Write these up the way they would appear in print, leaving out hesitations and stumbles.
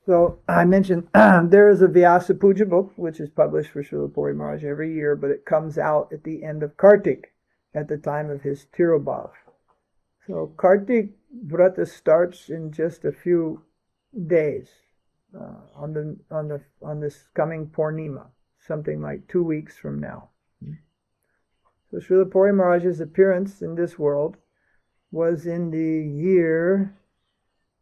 So I mentioned there is a Vyāsa Pūjā book, which is published for Śrīla Purī Mahārāja every year, but it comes out at the end of Kartik, at the time of his Tirobhav. So Kartik Vrata starts in just a few days on this coming Purnima, something like 2 weeks from now. So Śrīla Purī Mahārāja's appearance in this world was in the year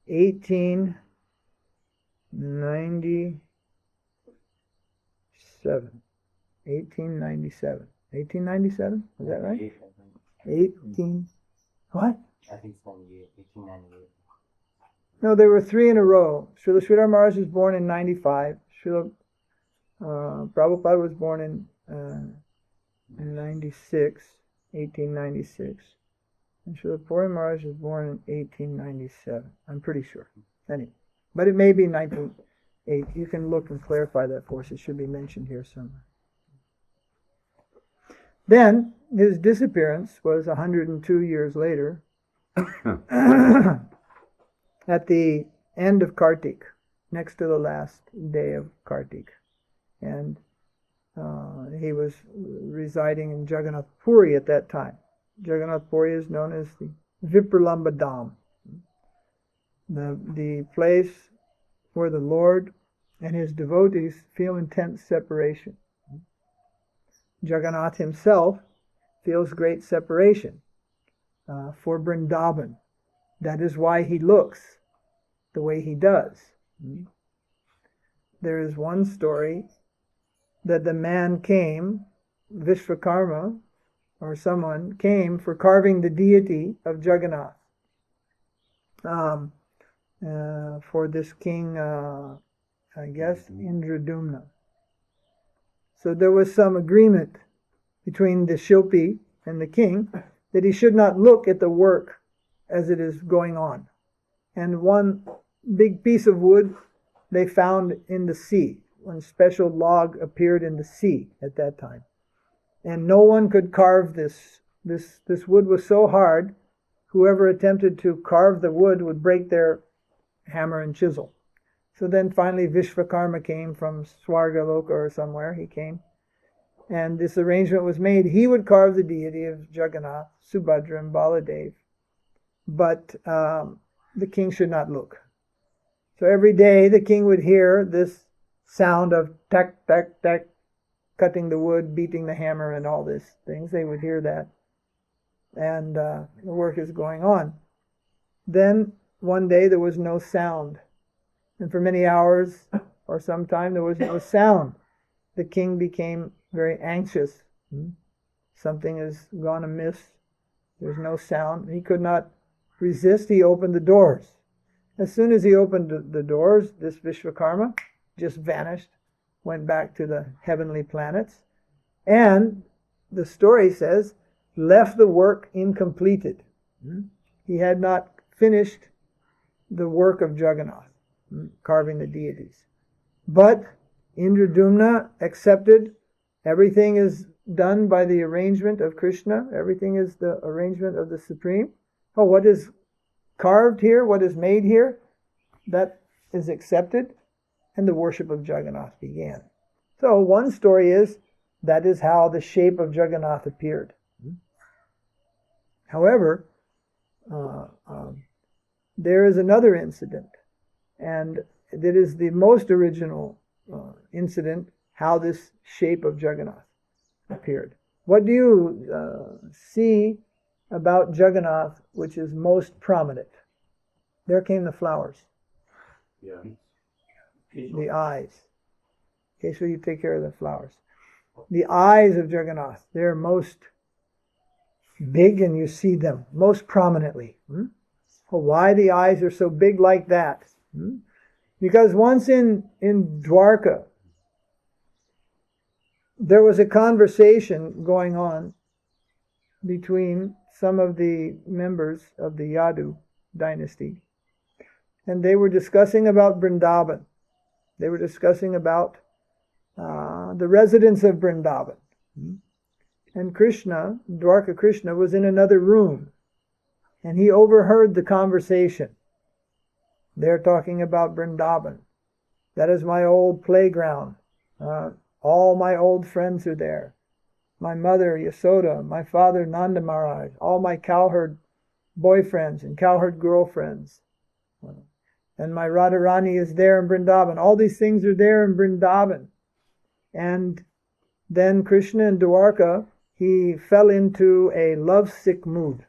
1897. 1897. 1897? Is that right? 18. What? I think it's 1898. No, there were three in a row. Śrīdhara Mahārāja was born in 95. Prabhupāda was born in 96, 1896. And Śrīla Purī Mahārāja was born in 1897. I'm pretty sure. Anyway, but it may be 1908. You can look and clarify that for us. It should be mentioned here somewhere. Then his disappearance was 102 years later, at the end of Kartik, next to the last day of Kartik. And he was residing in Jagannath Puri at that time. Jagannath Puri is known as the Vipralambha-dhāma, the place where the Lord and his devotees feel intense separation. Jagannath himself feels great separation for Vrindavan. That is why he looks the way he does. There is one story that the man came, Vishvakarma, or someone came for carving the deity of Jagannath for this king, I guess, Indradumna. So there was some agreement between the Shilpi and the king that he should not look at the work as it is going on. And one big piece of wood they found in the sea. One special log appeared in the sea at that time. And no one could carve this. This wood was so hard, whoever attempted to carve the wood would break their hammer and chisel. So then finally Vishvakarma came from Swargaloka or somewhere, he came. And this arrangement was made. He would carve the deity of Jagannath, Subhadra and Baladev. But the king should not look. So every day the king would hear this sound of tack, tack, tack, cutting the wood, beating the hammer and all these things. They would hear that. And the work is going on. Then one day there was no sound. And for many hours or some time there was no sound. The king became very anxious. Something has gone amiss. There's no sound. He could not resist. He opened the doors. As soon as he opened the doors, this Vishvakarma just vanished, went back to the heavenly planets, and the story says, left the work incompleted. He had not finished the work of Jagannath, carving the deities. But Indradumna accepted. Everything is done by the arrangement of Kṛṣna. Everything is the arrangement of the Supreme. Oh, what is carved here, what is made here, that is accepted, and the worship of Jagannath began. So one story is, that is how the shape of Jagannath appeared. However, there is another incident, and that is the most original incident, how this shape of Jagannath appeared. What do you see about Jagannath which is most prominent? There came the flowers. Yeah. The eyes. Okay, so you take care of the flowers. The eyes of Jagannath, they're most big and you see them most prominently. Well, why the eyes are so big like that? Because once in Dwarka, there was a conversation going on between some of the members of the Yadu dynasty. And they were discussing about Vrindavan. They were discussing about the residents of Vrindavan. And Kṛṣna, Dwarka Kṛṣna, was in another room. And he overheard the conversation. They're talking about Vrindavan. That is my old playground. All my old friends are there. My mother, Yasoda, my father, Nanda Maharaj, all my cowherd boyfriends and cowherd girlfriends. And my Radharani is there in Vrindavan. All these things are there in Vrindavan. And then Kṛṣna in Dwarka, he fell into a lovesick mood.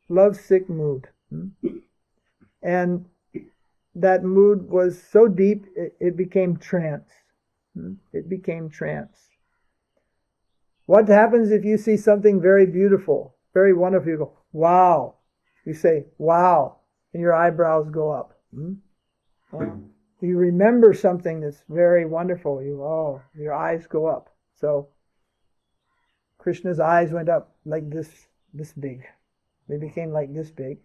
Lovesick mood. And that mood was so deep, it became trance. It became trance. What happens if you see something very beautiful, very wonderful? You go, wow. You say, wow. And your eyebrows go up. You remember something that's very wonderful. Your eyes go up. So Krishna's eyes went up like this big. They became like this big.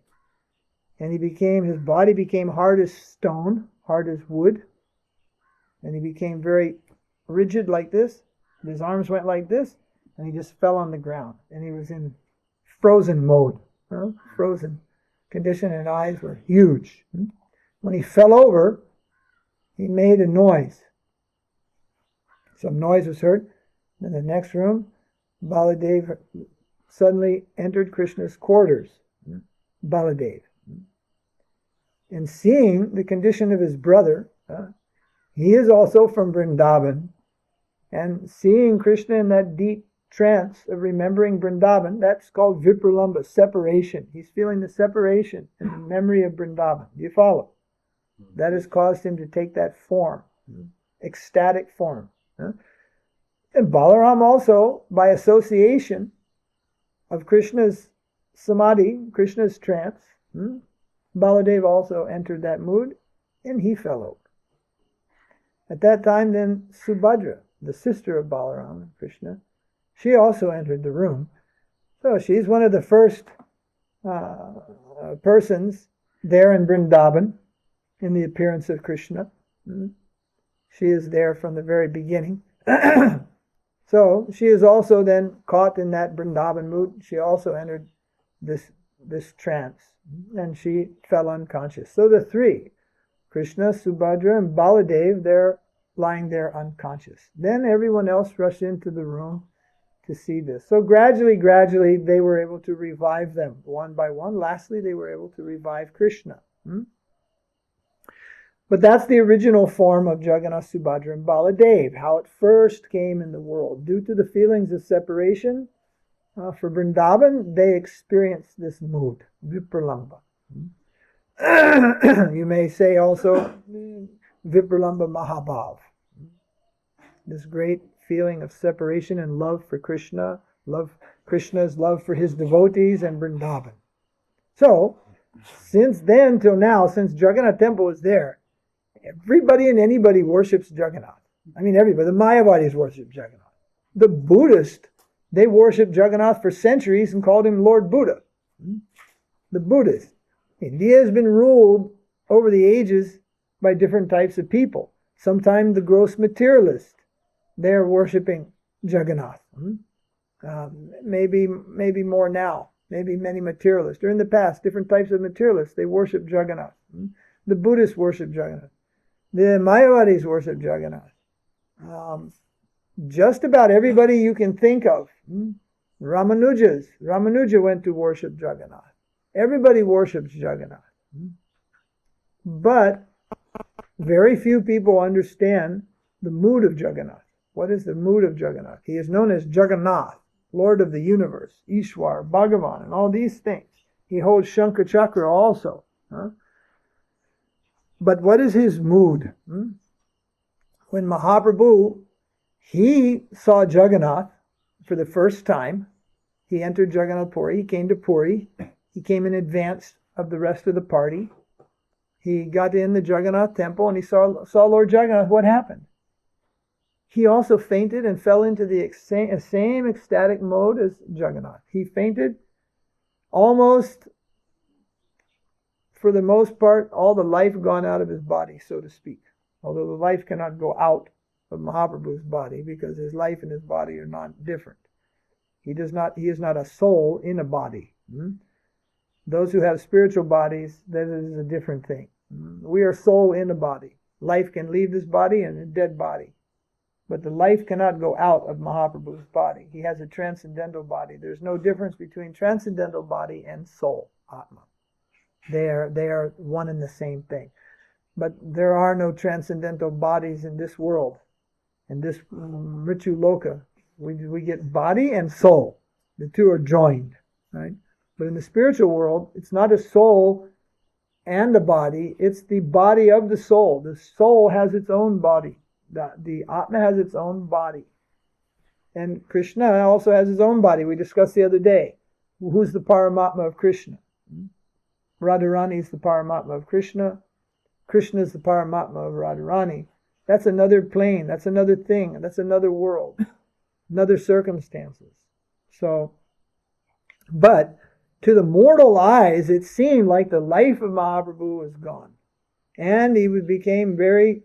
And his body became hard as stone, hard as wood. And he became very rigid like this. His arms went like this. And he just fell on the ground. And he was in frozen mode. Frozen condition, and eyes were huge. When he fell over, he made a noise. Some noise was heard. In the next room, Baladev suddenly entered Krishna's quarters. Baladev. And seeing the condition of his brother, he is also from Vrindavan, and seeing Krishna in that deep trance of remembering Vrindavan, that's called Vipralambha, separation. He's feeling the separation in the memory of Vrindavan. Do you follow? That has caused him to take that form, ecstatic form. And Balaram also, by association of Krishna's samadhi, Krishna's trance, Baladev also entered that mood, and he fell over. At that time, then, Subhadra, the sister of Balaram and Krishna, she also entered the room. So she's one of the first persons there in Vrindavan in the appearance of Krishna. She is there from the very beginning. So she is also then caught in that Vrindavan mood. She also entered this trance, and she fell unconscious. So the three, Krishna, Subhadra, and Baladev, they're lying there unconscious. Then everyone else rushed into the room to see this. So gradually, they were able to revive them one by one. Lastly, they were able to revive Krishna. But that's the original form of Jagannath, Subhadra, and Baladev, how it first came in the world. Due to the feelings of separation, for Vrindavan, they experienced this mood, Vipralambha. You may say also Vipralambha-Mahabhav. This great feeling of separation and love for Krishna, Krishna's love for his devotees and Vrindavan. So, since then till now, since Jagannath temple was there, everybody and anybody worships Jagannath. I mean everybody. The Mayavadis worship Jagannath. The Buddhists, they worship Jagannath for centuries and called him Lord Buddha. The Buddhists. India has been ruled over the ages by different types of people. Sometimes the gross materialists, they're worshipping Jagannath. Maybe more now. Maybe many materialists. Or in the past, different types of materialists, they worship Jagannath. The Buddhists worship Jagannath. The Mayavadis worship Jagannath. Just about everybody you can think of. Ramanuja went to worship Jagannath. Everybody worships Jagannath. But very few people understand the mood of Jagannath. What is the mood of Jagannath? He is known as Jagannath, Lord of the universe, Ishwar, Bhagavan, and all these things. He holds Shankha Chakra also. But what is his mood? When Mahāprabhu, he saw Jagannath for the first time, he entered Jagannath Puri, he came to Puri, he came in advance of the rest of the party. He got in the Jagannath temple and he saw Lord Jagannath. What happened? He also fainted and fell into the same ecstatic mode as Jagannath. He fainted almost, for the most part, all the life gone out of his body, so to speak. Although the life cannot go out of Mahaprabhu's body because his life and his body are not different. He is not a soul in a body. Those who have spiritual bodies, that is a different thing. We are soul in a body. Life can leave this body and a dead body. But the life cannot go out of Mahaprabhu's body. He has a transcendental body. There's no difference between transcendental body and soul, Atma. They are one and the same thing. But there are no transcendental bodies in this world. In this Ritu Loka, we get body and soul. The two are joined, right? But in the spiritual world, it's not a soul and a body. It's the body of the soul. The soul has its own body. The Atma has its own body. And Kṛṣna also has his own body. We discussed the other day. Who's the Paramātmā of Kṛṣna? Radharani is the Paramātmā of Kṛṣna. Kṛṣna is the Paramātmā of Radharani. That's another plane. That's another thing. That's another world. Another circumstances. So, but to the mortal eyes, it seemed like the life of Mahaprabhu was gone. And he became very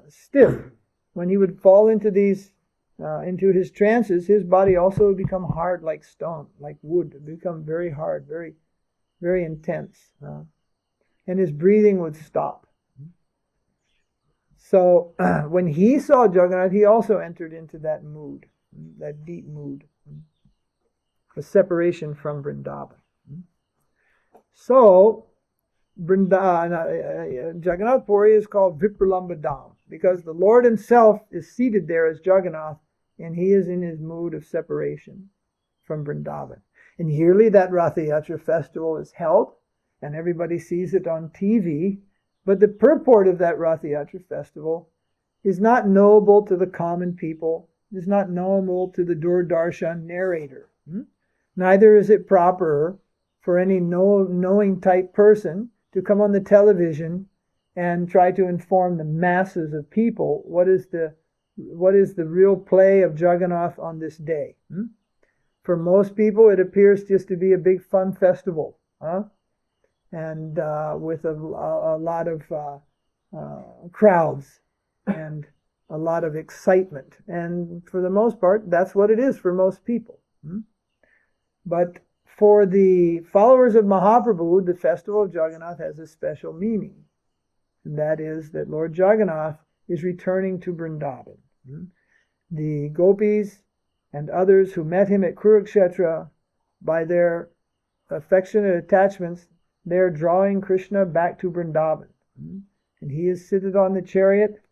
stiff. When he would fall into into his trances, his body also would become hard like stone, like wood. It would become very hard, very, very intense. And his breathing would stop. So when he saw Jagannath, he also entered into that mood, that deep mood, a separation from Vrindavan. So Jagannath Puri is called Vipralambha-dhāma because the Lord himself is seated there as Jagannath, and he is in his mood of separation from Vrindavan. And yearly that Ratha Yātrā festival is held, and everybody sees it on TV. But the purport of that Ratha Yātrā festival is not knowable to the common people, is not knowable to the Doordarshan narrator. Neither is it proper for any knowing type person to come on the television and try to inform the masses of people what is the real play of Jagannath on this day. For most people, it appears just to be a big fun festival, and with a lot of crowds and a lot of excitement. And for the most part, that's what it is for most people. But for the followers of Mahaprabhu, the festival of Jagannath has a special meaning. And that is that Lord Jagannath is returning to Vrindavan. The gopis and others who met him at Kurukshetra, by their affectionate attachments, they are drawing Kṛṣna back to Vrindavan. And he is seated on the chariot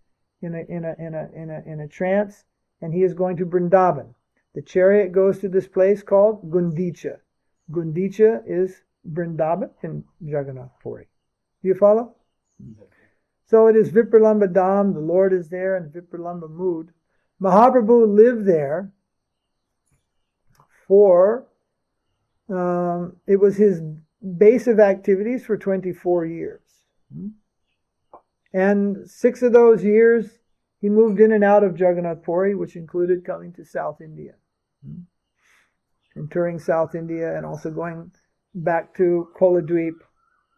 in a trance, and he is going to Vrindavan. The chariot goes to this place called Gundicha. Gundicha is Vrindavan in Jagannath Puri. Do you follow? So it is Vipralambha-dhāma, the Lord is there in Vipralambha mood. Mahaprabhu lived there for, it was his base of activities for 24 years. And 6 of those years, he moved in and out of Jagannath Puri, which included coming to South India. And touring South India and also going back to Koladweep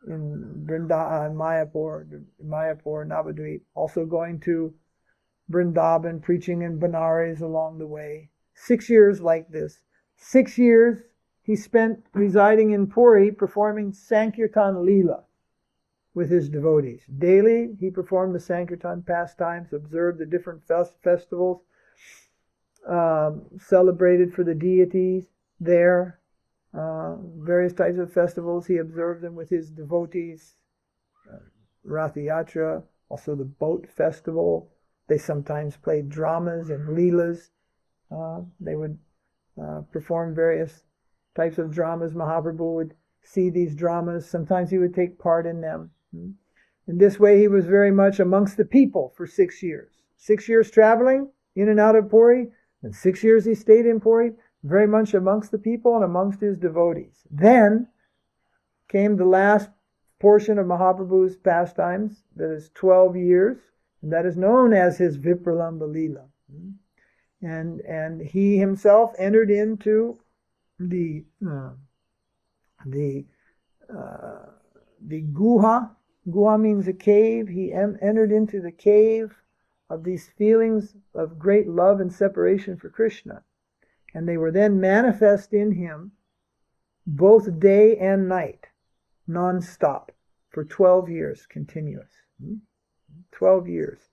in Vrindavan, Mayapur, Navadweep. Also going to Vrindavan, preaching in Benares along the way. 6 years like this. 6 years he spent residing in Puri performing Sankirtan Leela with his devotees. Daily he performed the Sankirtan pastimes, observed the different festivals, celebrated for the deities there. Various types of festivals, he observed them with his devotees. Ratha Yātrā, also the boat festival. They sometimes played dramas and leelas. They would perform various types of dramas. Mahaprabhu would see these dramas. Sometimes he would take part in them. In this way, he was very much amongst the people for 6 years. 6 years traveling in and out of Puri, and 6 years he stayed in Puri, very much amongst the people and amongst his devotees. Then came the last portion of Mahaprabhu's pastimes, that is 12 years, and that is known as his Vipralambha Leela. And he himself entered into the guha. Guha means a cave. He entered into the cave of these feelings of great love and separation for Kṛṣna. And they were then manifest in him both day and night, non-stop, for 12 years, continuous. 12 years.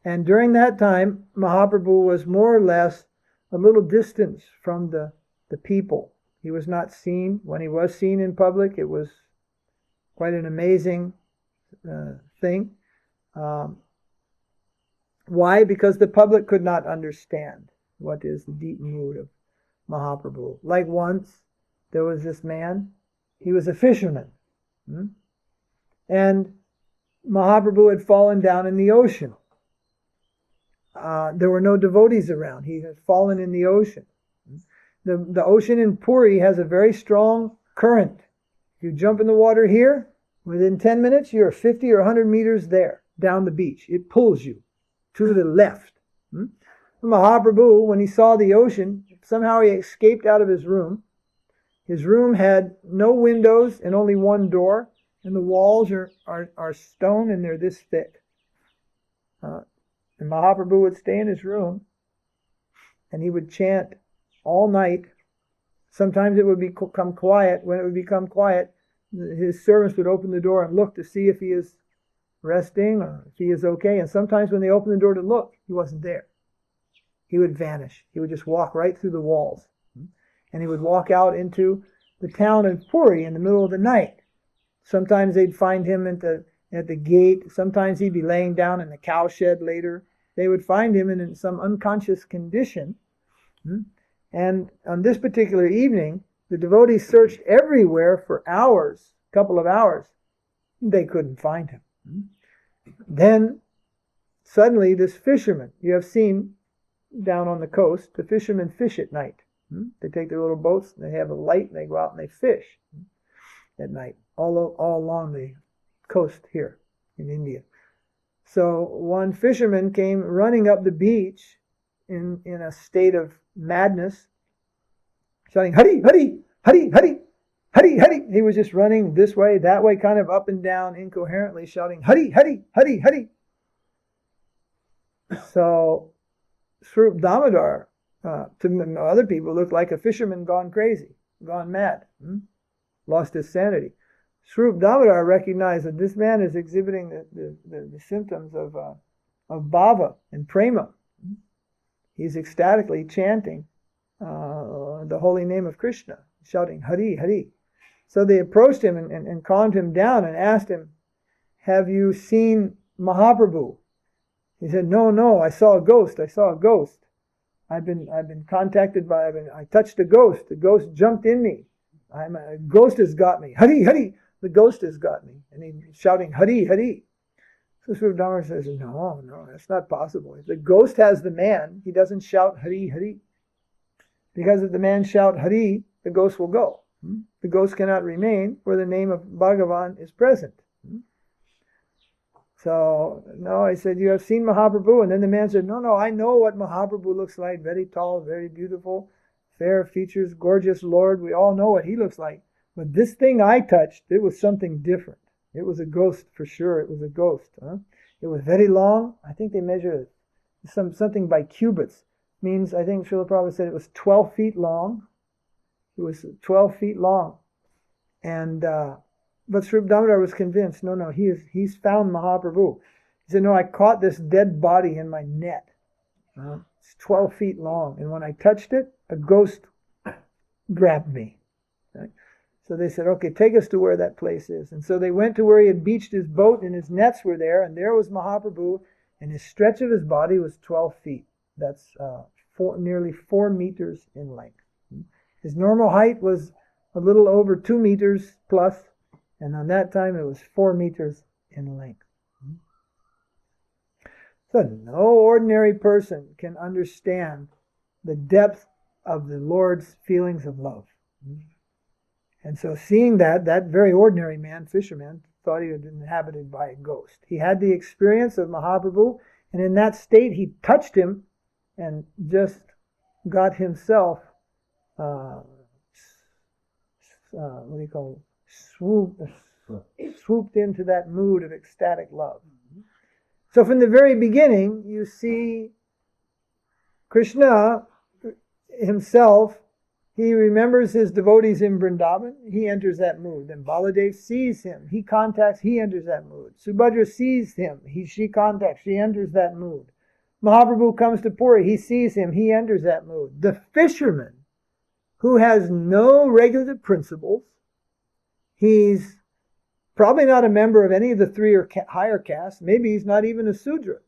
And during that time, Mahaprabhu was more or less a little distance from the people. He was not seen. When he was seen in public, it was quite an amazing thing. Why? Because the public could not understand what is the deep mood of Mahaprabhu. Like once, there was this man, he was a fisherman. And Mahaprabhu had fallen down in the ocean. There were no devotees around. He had fallen in the ocean. The ocean in Puri has a very strong current. If you jump in the water here, within 10 minutes, you're 50 or 100 meters there, down the beach. It pulls you to the left. Mahaprabhu, when he saw the ocean, somehow he escaped out of his room. His room had no windows and only one door, and the walls are stone and they're this thick. And Mahaprabhu would stay in his room and he would chant all night. Sometimes it would become quiet. When it would become quiet, his servants would open the door and look to see if he is resting or if he is okay. And sometimes when they opened the door to look, he wasn't there. He would vanish. He would just walk right through the walls. And he would walk out into the town of Puri in the middle of the night. Sometimes they'd find him at the gate. Sometimes he'd be laying down in the cow shed later. They would find him in some unconscious condition. And on this particular evening, the devotees searched everywhere for hours, a couple of hours. They couldn't find him. Then, suddenly, this fisherman, you have seen down on the coast, the fishermen fish at night. They take their little boats, and they have a light, and they go out and they fish at night, all along the coast here in India. So one fisherman came running up the beach in a state of madness, shouting, "Hari, Hari, Hari, Hari, Hari, Hari." He was just running this way, that way, kind of up and down, incoherently shouting, "Hari, Hari, Hari, Hari." So Swarup Damodar, to other people, looked like a fisherman gone crazy, gone mad, lost his sanity. Swarup Damodar recognized that this man is exhibiting the symptoms of bhava and prema. He's ecstatically chanting the holy name of Kṛṣna, shouting Hari, Hari. So they approached him and calmed him down and asked him, "Have you seen Mahaprabhu?" He said, No, I saw a ghost. I saw a ghost. I've been contacted by, I touched a ghost. The ghost jumped in me. A ghost has got me. Hari, Hari. The ghost has got me. And he's shouting, Hari, Hari. So Swarup Damodar says, no, that's not possible. If the ghost has the man, he doesn't shout Hari, Hari. Because if the man shout Hari, the ghost will go. The ghost cannot remain where the name of Bhagavan is present. So, no, I said, "You have seen Mahaprabhu?" And then the man said, No, I know what Mahaprabhu looks like. Very tall, very beautiful, fair features, gorgeous Lord. We all know what he looks like. But this thing I touched, it was something different. It was a ghost for sure. It was a ghost. It was very long. I think they measured something by cubits. Means, I think Śrīla Prabhupada said it was 12 feet long. It was 12 feet long. And but Swarup Damodar was convinced, no, he's found Mahaprabhu. He said, no, I caught this dead body in my net. It's 12 feet long. And when I touched it, a ghost grabbed me. Right? So they said, okay, take us to where that place is. And so they went to where he had beached his boat and his nets were there. And there was Mahaprabhu. And his stretch of his body was 12 feet. That's nearly 4 meters in length. His normal height was a little over 2 meters plus. And on that time, it was 4 meters in length. So no ordinary person can understand the depth of the Lord's feelings of love. And so seeing that very ordinary man, fisherman, thought he was inhabited by a ghost. He had the experience of Mahaprabhu, and in that state he touched him and just got himself, swooped into that mood of ecstatic love. So from the very beginning, you see Kṛṣna himself, He remembers his devotees in Vrindavan. He enters that mood. Then Baladev sees him. He contacts. He enters that mood. Subhadra sees him. She contacts. She enters that mood. Mahaprabhu comes to Puri. He sees him. He enters that mood. The fisherman who has no regulative principles, he's probably not a member of any of the three or higher castes. Maybe he's not even a Sudra.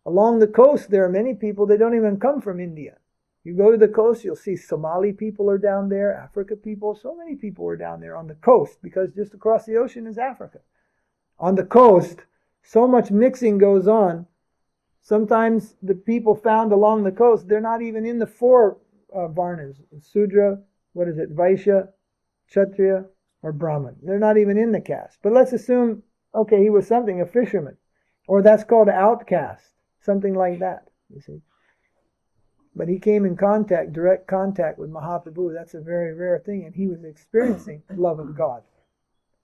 Along the coast, there are many people, they don't even come from India. You go to the coast, you'll see Somali people are down there, Africa people, so many people are down there on the coast, because just across the ocean is Africa. On the coast, so much mixing goes on. Sometimes the people found along the coast, they're not even in the four varnas. Sudra, Vaishya, Kshatriya, or Brahman. They're not even in the caste. But let's assume, okay, he was something, a fisherman. Or that's called outcast. Something like that, you see. But he came in contact, direct contact with Mahaprabhu. That's a very rare thing. And he was experiencing love of God.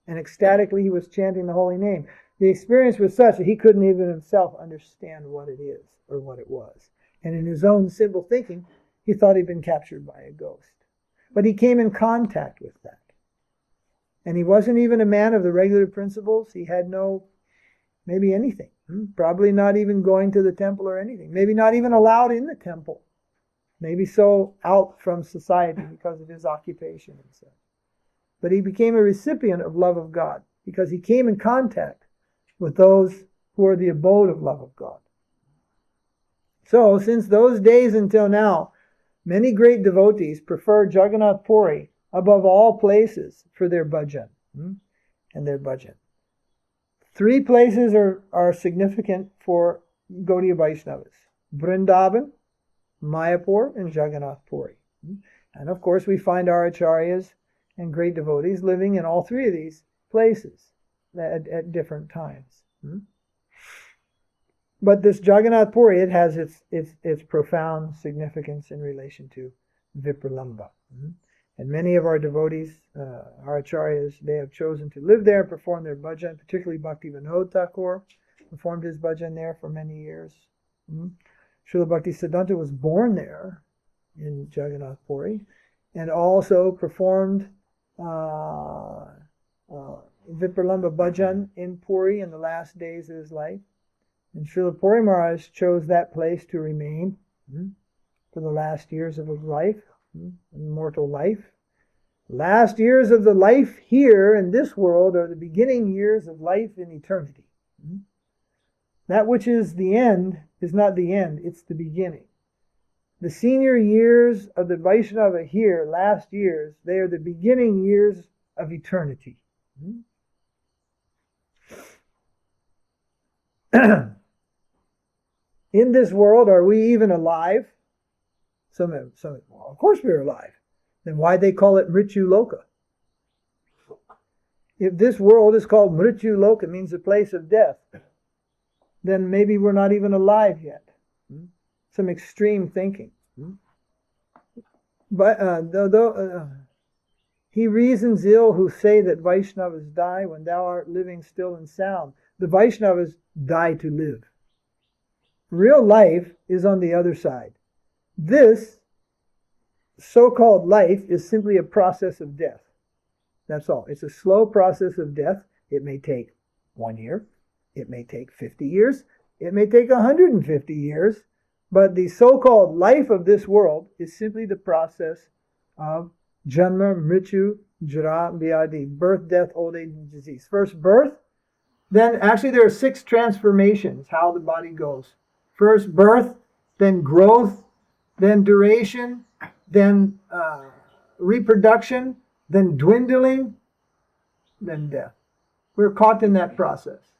And ecstatically he was chanting the holy name. The experience was such that he couldn't even himself understand what it is or what it was. And in his own simple thinking, he thought he'd been captured by a ghost. But he came in contact with that. And he wasn't even a man of the regular principles. He had no, maybe anything. Probably not even going to the temple or anything. Maybe not even allowed in the temple. Maybe so out from society because of his occupation and such. But he became a recipient of love of God because he came in contact with those who are the abode of love of God. So, since those days until now, many great devotees prefer Jagannath Puri above all places for their bhajan and their bhajan. Three places are significant for Gaudiya Vaishnavas: Vrindavan, Mayapur, and Jagannath Puri. And of course we find our acharyas and great devotees living in all three of these places at different times. But this Jagannath Puri, it has its profound significance in relation to Vipralambha. And many of our devotees, our acharyas, they have chosen to live there, perform their bhajan, particularly Bhakti Vinod Thakur performed his bhajan there for many years. Srila Bhakti Siddhanta was born there in Jagannath Puri and also performed Vipralambha bhajan in Puri in the last days of his life. And Śrīla Purī Mahārāja chose that place to remain for the last years of his life, immortal life. Last years of the life here in this world are the beginning years of life in eternity. That which is the end is not the end, it's the beginning. The senior years of the Vaiṣṇava here, last years, they are the beginning years of eternity. In this world, are we even alive? Some, well, of course we're alive. Then why they call it Mrityu Loka? If this world is called Mrityu Loka, means a place of death, then maybe we're not even alive yet. Some extreme thinking. But he reasons ill who say that Vaishnavas die when thou art living still and sound. The Vaishnavas die to live. Real life is on the other side. This so-called life is simply a process of death. That's all. It's a slow process of death. It may take 1 year. It may take 50 years. It may take 150 years. But the so-called life of this world is simply the process of janma, mrityu, jara, vyādi, birth, death, old age, and disease. First birth, then actually there are 6 transformations, how the body goes. First birth, then growth, then duration, then reproduction, then dwindling, then death. We're caught in that process.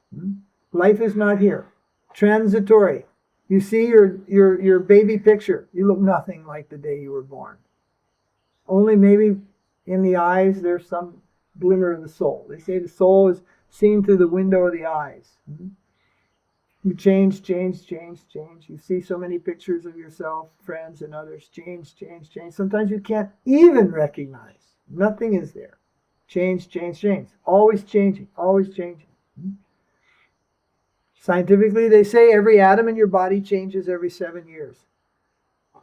Life is not here. Transitory. You see your baby picture. You look nothing like the day you were born. Only maybe in the eyes there's some glimmer of the soul. They say the soul is seen through the window of the eyes. You change. You see so many pictures of yourself, friends, and others. Change. Sometimes you can't even recognize. Nothing is there. Change. Always changing. Scientifically, they say every atom in your body changes every 7 years.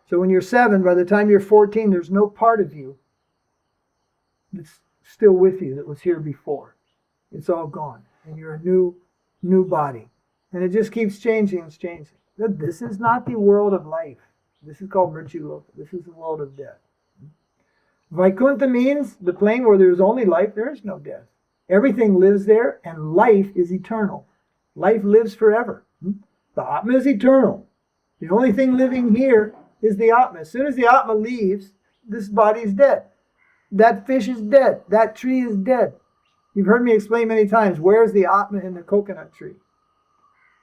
So when you're 7, by the time you're 14, there's no part of you that's still with you that was here before. It's all gone. And you're a new body. And it just keeps changing and changing. This is not the world of life. This is called Mrityu-loka. This is the world of death. Vaikuntha means the plane where there's only life, there is no death. Everything lives there, and life is eternal. Life lives forever. The Atma is eternal. The only thing living here is the Atma. As soon as the Atma leaves, this body is dead. That fish is dead. That tree is dead. You've heard me explain many times, where's the Atma in the coconut tree?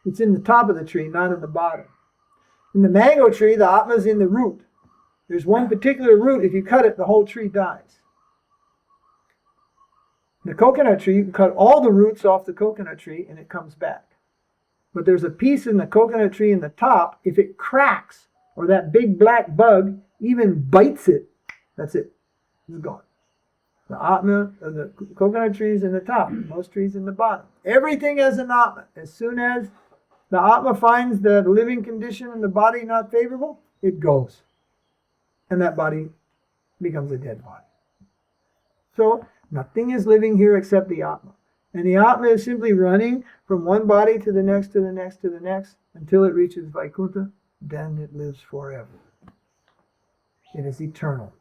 It's in the top of the tree, not in the bottom. In the mango tree, the Atma is in the root. There's one particular root, if you cut it, the whole tree dies. The coconut tree, you can cut all the roots off the coconut tree and it comes back. But there's a piece in the coconut tree in the top, if it cracks, or that big black bug even bites it, that's it. It's gone. The Atma of the coconut tree is in the top, most trees in the bottom. Everything has an Atma. As soon as the Atma finds the living condition in the body not favorable, it goes. And that body becomes a dead body. So, nothing is living here except the Atma. And the Atma is simply running from one body to the next, to the next, to the next, until it reaches Vaikuntha. Then it lives forever. It is eternal.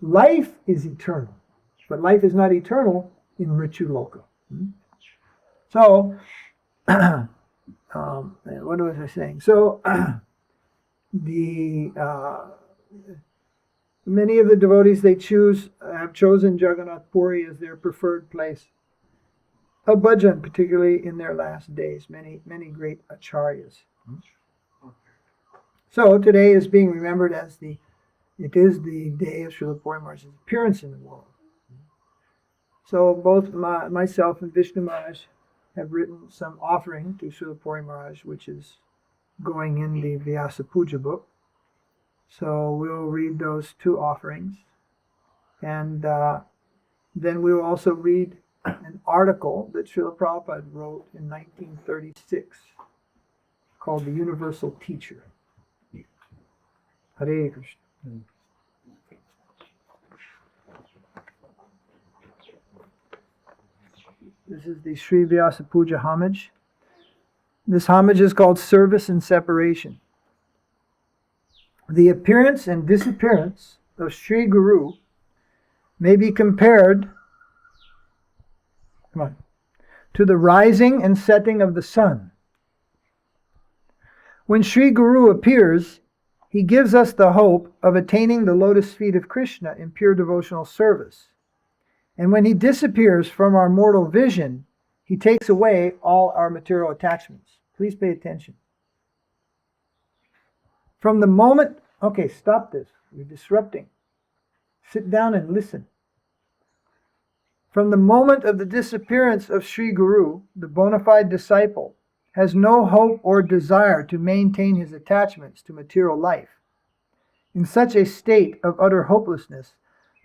Life is eternal. But life is not eternal in Mrityu-loka. So, what was I saying? So, many of the devotees have chosen Jagannath Puri as their preferred place of bhajan, particularly in their last days. Many great acharyas. So today is being remembered as it is the day of Śrīla Purī Mahārāja's appearance in the world. So both myself and Vishnu Maharaj have written some offering to Śrīla Purī Mahārāja, which is going in the Vyāsa Pūjā book. So we'll read those 2 offerings. And then we will also read an article that Śrīla Prabhupāda wrote in 1936 called The Universal Teacher. Hare Kṛṣna. This is the Sri Vyāsa Pūjā homage. This homage is called Service and Separation. The appearance and disappearance of Sri Guru may be compared to the rising and setting of the sun. When Sri Guru appears, he gives us the hope of attaining the lotus feet of Kṛṣna in pure devotional service. And when he disappears from our mortal vision, he takes away all our material attachments. Please pay attention. From the moment, okay, stop this. You're disrupting. Sit down and listen. From the moment of the disappearance of Sri Guru, the bona fide disciple has no hope or desire to maintain his attachments to material life. In such a state of utter hopelessness,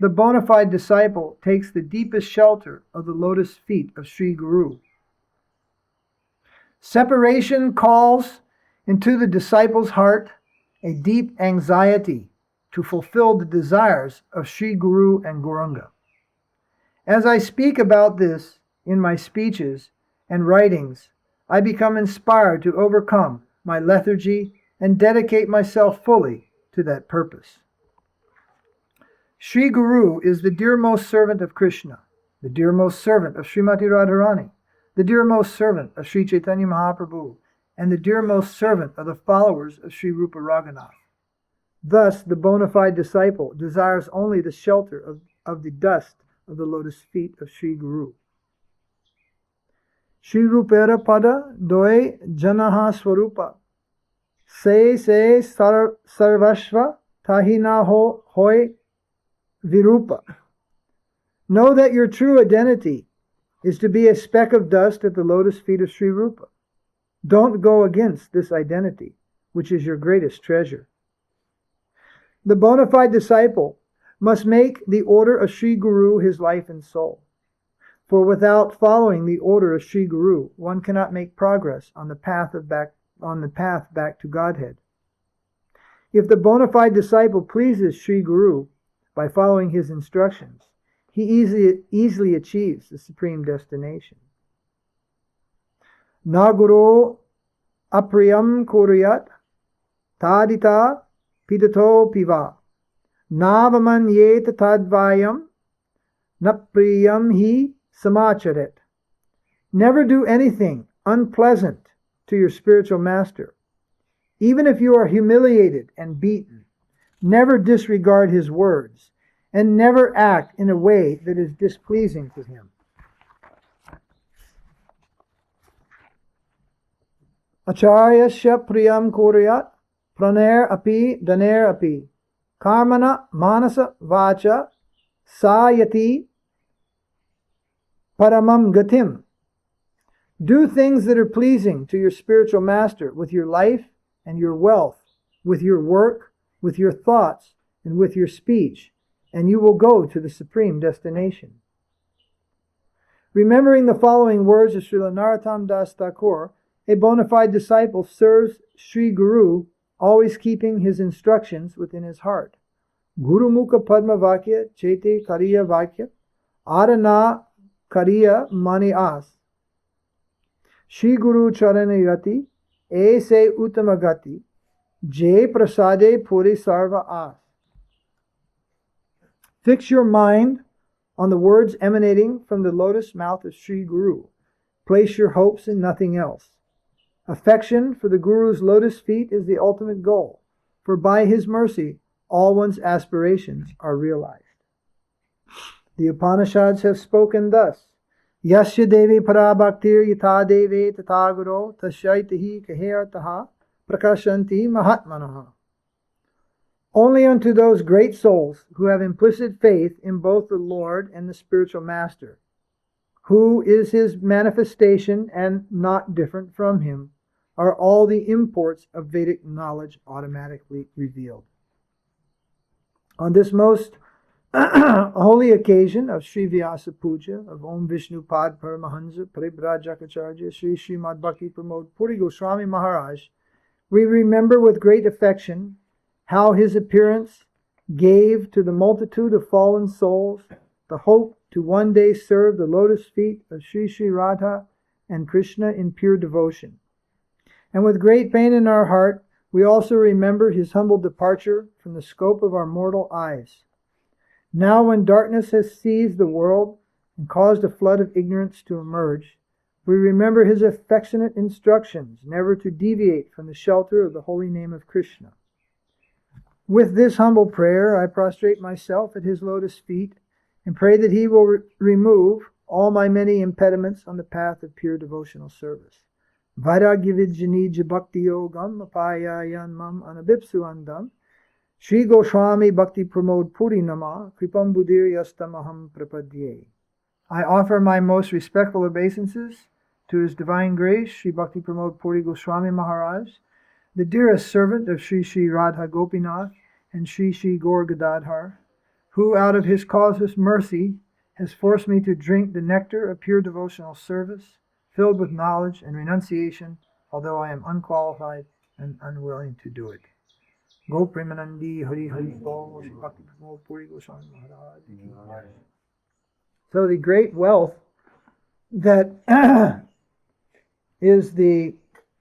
the bona fide disciple takes the deepest shelter of the lotus feet of Sri Guru. Separation calls into the disciple's heart a deep anxiety to fulfill the desires of Sri Guru and Gauranga. As I speak about this in my speeches and writings, I become inspired to overcome my lethargy and dedicate myself fully to that purpose. Sri Guru is the dearmost servant of Kṛṣna, the dearmost servant of Srimati Radharani, the dearmost servant of Sri Chaitanya Mahaprabhu, and the dearmost servant of the followers of Sri Rupa Raghunath. Thus, the bona fide disciple desires only the shelter of the dust of the lotus feet of Sri Guru. Shri Rupera Pada Doe Janaha Swarupa Se Sarvashva Tahina Ho Hoy Virupa. Know that your true identity is to be a speck of dust at the lotus feet of Sri Rupa. Don't go against this identity, which is your greatest treasure. The bona fide disciple must make the order of Sri Guru his life and soul. For without following the order of Sri Guru, one cannot make progress on the path back to Godhead. If the bona fide disciple pleases Sri Guru by following his instructions, he easily achieves the supreme destination. Na guru apriyam kuruyat tadita pidato piva navamanyet tadvayam napriyam hi samacharet. Never do anything unpleasant to your spiritual master. Even if you are humiliated and beaten, never disregard his words, and never act in a way that is displeasing to him. Acharyasya priyam kuriyat praner api daner api karmana manasa vacha sayati paramam gatim. Do things that are pleasing to your spiritual master with your life and your wealth, with your work, with your thoughts, and with your speech, and you will go to the supreme destination. Remembering the following words of Śrīla Narottam Das Thakur, a bona fide disciple serves Sri Guru, always keeping his instructions within his heart. Guru Mukha Padma Vakya Chete Kariya Vakya Arana Kariya Mani As Shri Guru Charani Rati Aise Uttamagati Je Prasade Puri Sarva As. Fix your mind on the words emanating from the lotus mouth of Sri Guru. Place your hopes in nothing else. Affection for the Guru's lotus feet is the ultimate goal, for by his mercy all one's aspirations are realized. The Upanishads have spoken thus: Yasya devi para bhaktir yata deve tata guru tasyaitahi kaherataha prakashanti mahatmanaha. Only unto those great souls who have implicit faith in both the Lord and the spiritual master, who is his manifestation and not different from him, are all the imports of Vedic knowledge automatically revealed. On this most holy occasion of Sri Vyāsa Pūjā, of Om Vishnu Pad Paramahansa Paribrajacacharya Sri Srimad Bhakti Pramoda Puri Gosvāmī Mahārāja, we remember with great affection how his appearance gave to the multitude of fallen souls the hope to one day serve the lotus feet of Sri Sri Radha and Kṛṣna in pure devotion. And with great pain in our heart, we also remember his humble departure from the scope of our mortal eyes. Now when darkness has seized the world and caused a flood of ignorance to emerge, we remember his affectionate instructions never to deviate from the shelter of the holy name of Kṛṣna. With this humble prayer, I prostrate myself at his lotus feet and pray that he will remove all my many impediments on the path of pure devotional service. Vairagyavidjanija bhakti yogam apayayan mam anabipsu andam Shri Gosvāmī Bhakti Pramod Puri Nama Kripam Buddhir Yastamaham Prapadye. I offer my most respectful obeisances to His Divine Grace, Sri Bhakti Pramod Puri Gosvāmī Mahārāja, the dearest servant of Sri Sri Radha Gopinath and Sri Sri Gaur Gadadhar, who out of his causeless mercy has forced me to drink the nectar of pure devotional service, filled with knowledge and renunciation, although I am unqualified and unwilling to do it. Go Premanandi Hari Hari Bol Bhakti Pramod Puri Gosvāmī Mahārāja. So the great wealth that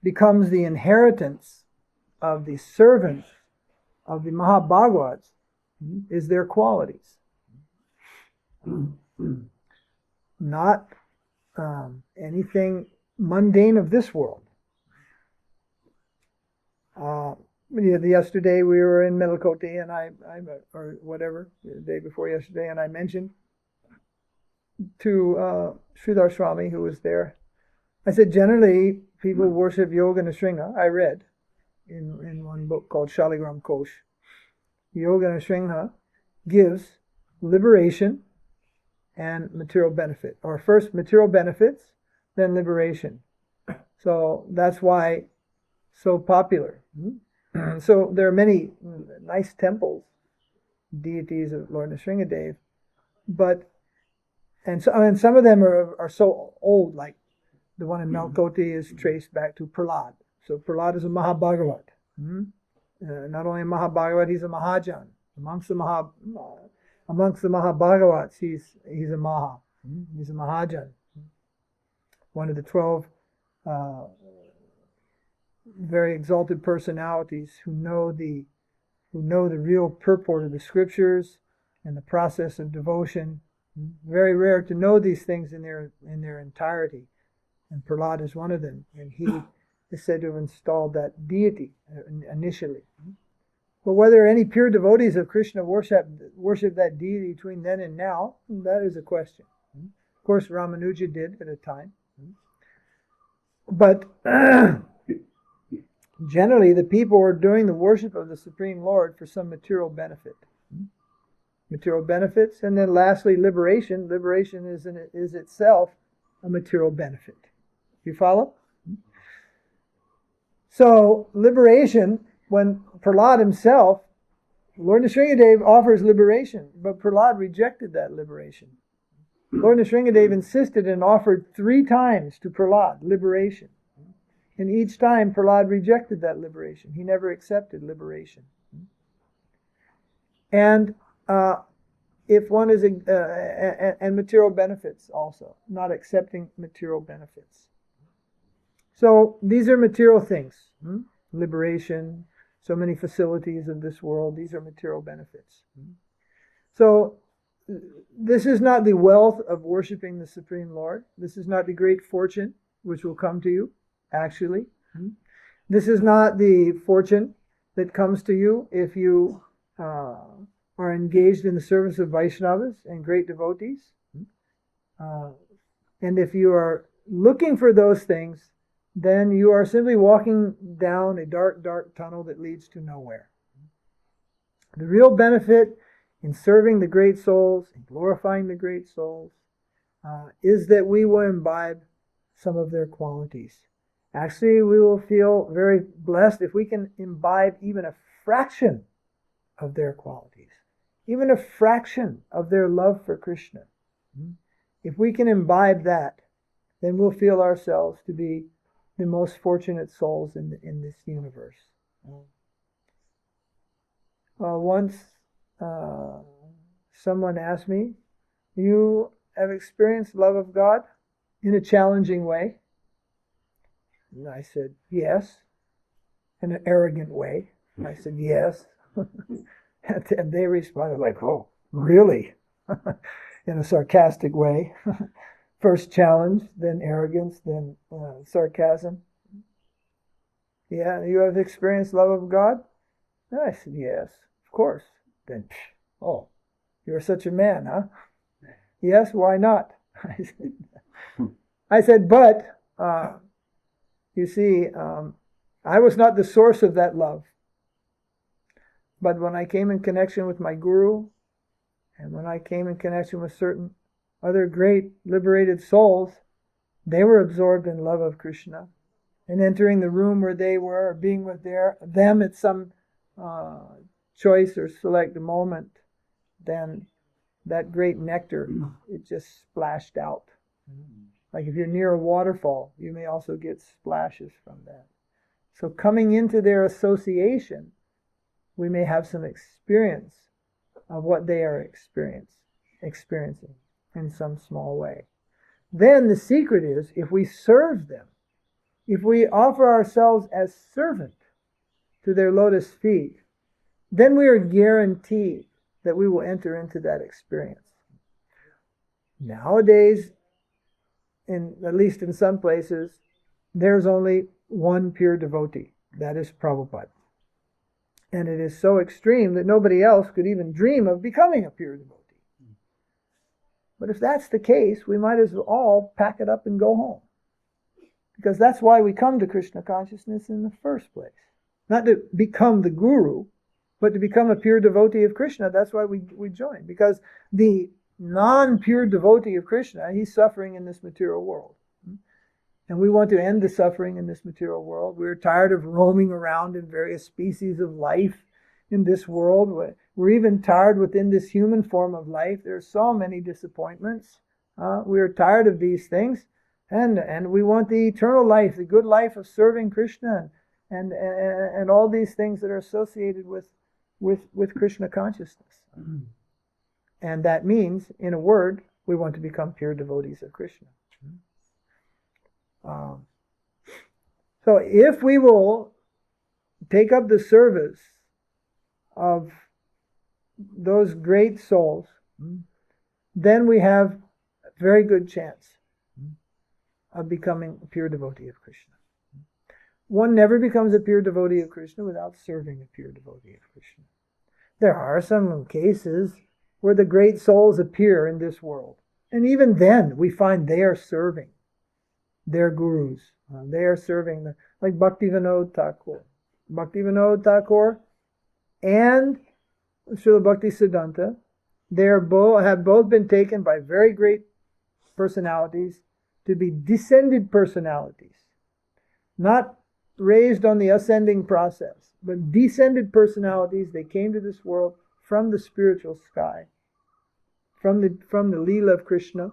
becomes the inheritance of the servants of the Mahabhagavats is their qualities. Not anything mundane of this world. Yesterday we were in Melakoti, and or whatever, the day before yesterday, and I mentioned to Sridhar Swami, who was there, I said, generally people worship Yoga Narasingha. I read in one book called Shaligram Kosh. Yoga Narasingha gives liberation and material benefit, or first material benefits, then liberation. So that's why so popular. So there are many nice temples, deities of Lord Narasingha Dev, and some of them are so old, like the one in Melkoti is traced back to Prahlad. So Prahlad is a Mahabhagavat. not only a Mahabhagavat, he's a Mahajan. Amongst the Mahabhagavats, he's a Maha. He's a Mahajan. One of the 12 very exalted personalities who know the real purport of the scriptures and the process of devotion. Very rare to know these things in their entirety, and Prahlāda is one of them. And he is said to have installed that deity initially. But whether any pure devotees of Kṛṣna worship that deity between then and now, that is a question. Of course, Ramanuja did at a time. But generally, the people are doing the worship of the Supreme Lord for some material benefit. Material benefits, and then lastly, liberation. Liberation is itself a material benefit. You follow? So, liberation, when Prahlāda himself, Lord Narasingha offers liberation, but Prahlāda rejected that liberation. Lord Narasingha insisted and offered 3 times to Prahlāda liberation. And each time Prahlāda rejected that liberation. He never accepted liberation. And if one is, and material benefits also, not accepting material benefits. So these are material things. Liberation, so many facilities of this world, these are material benefits. So this is not the wealth of worshiping the Supreme Lord. This is not the great fortune which will come to you, actually. This is not the fortune that comes to you if you are engaged in the service of Vaiṣṇavas and great devotees. And if you are looking for those things, then you are simply walking down a dark, dark tunnel that leads to nowhere. The real benefit in serving the great souls and glorifying the great souls is that we will imbibe some of their qualities. Actually, we will feel very blessed if we can imbibe even a fraction of their qualities, even a fraction of their love for Kṛṣna. If we can imbibe that, then we'll feel ourselves to be the most fortunate souls in this universe. Once someone asked me, "You have experienced love of God in a challenging way?" And I said, "Yes." In an arrogant way. I said, "Yes." And they responded like, "Oh, really?" In a sarcastic way. First challenge, then arrogance, then sarcasm. "Yeah, you have experienced love of God?" And I said, "Yes, of course." Then, "Oh, you're such a man, huh?" "Yes, why not?" I said, "But, you see, I was not the source of that love. But when I came in connection with my guru, and when I came in connection with certain other great liberated souls, they were absorbed in love of Kṛṣna. And entering the room where they were, or being with them at some choice or select moment, then that great nectar, it just splashed out. Like if you're near a waterfall, you may also get splashes from that. So coming into their association, we may have some experience of what they are experiencing in some small way. Then the secret is, if we serve them, if we offer ourselves as servant to their lotus feet, then we are guaranteed that we will enter into that experience. Nowadays, at least in some places, there's only one pure devotee. That is Prabhupāda. And it is so extreme that nobody else could even dream of becoming a pure devotee. But if that's the case, we might as well all pack it up and go home. Because that's why we come to Kṛṣna consciousness in the first place. Not to become the guru, but to become a pure devotee of Kṛṣna. That's why we join. Because the non-pure devotee of Kṛṣna, he's suffering in this material world. And we want to end the suffering in this material world. We're tired of roaming around in various species of life in this world. We're even tired within this human form of life. There are so many disappointments. We are tired of these things. And we want the eternal life, the good life of serving Kṛṣna and all these things that are associated with Kṛṣna consciousness. And that means, in a word, we want to become pure devotees of Kṛṣna. So if we will take up the service of those great souls, then we have a very good chance of becoming a pure devotee of Kṛṣna. One never becomes a pure devotee of Kṛṣna without serving a pure devotee of Kṛṣna. There are some cases where the great souls appear in this world, and even then we find they are serving their gurus. They are serving, like Bhaktivinoda Thakur. Bhaktivinoda Thakur and Srila Bhaktisiddhanta, they have both been taken by very great personalities to be descended personalities. Not raised on the ascending process, but descended personalities. They came to this world from the spiritual sky, from the Leela of Kṛṣna.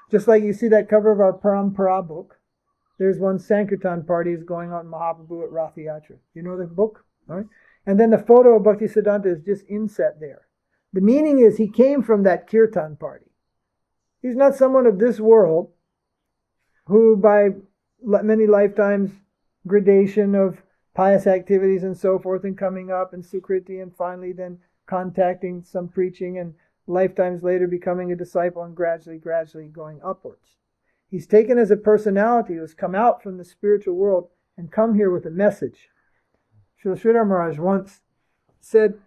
Just like you see that cover of our Parampara book, there's one Sankirtan party is going on Mahaprabhu at Ratha Yātrā. You know the book? All right? And then the photo of Bhaktisiddhanta is just inset there. The meaning is he came from that Kirtan party. He's not someone of this world who by many lifetimes gradation of pious activities and so forth and coming up and Sukriti and finally then contacting some preaching and lifetimes later becoming a disciple and gradually going upwards. He's taken as a personality who has come out from the spiritual world and come here with a message. Śrīdhara Mahārāja once said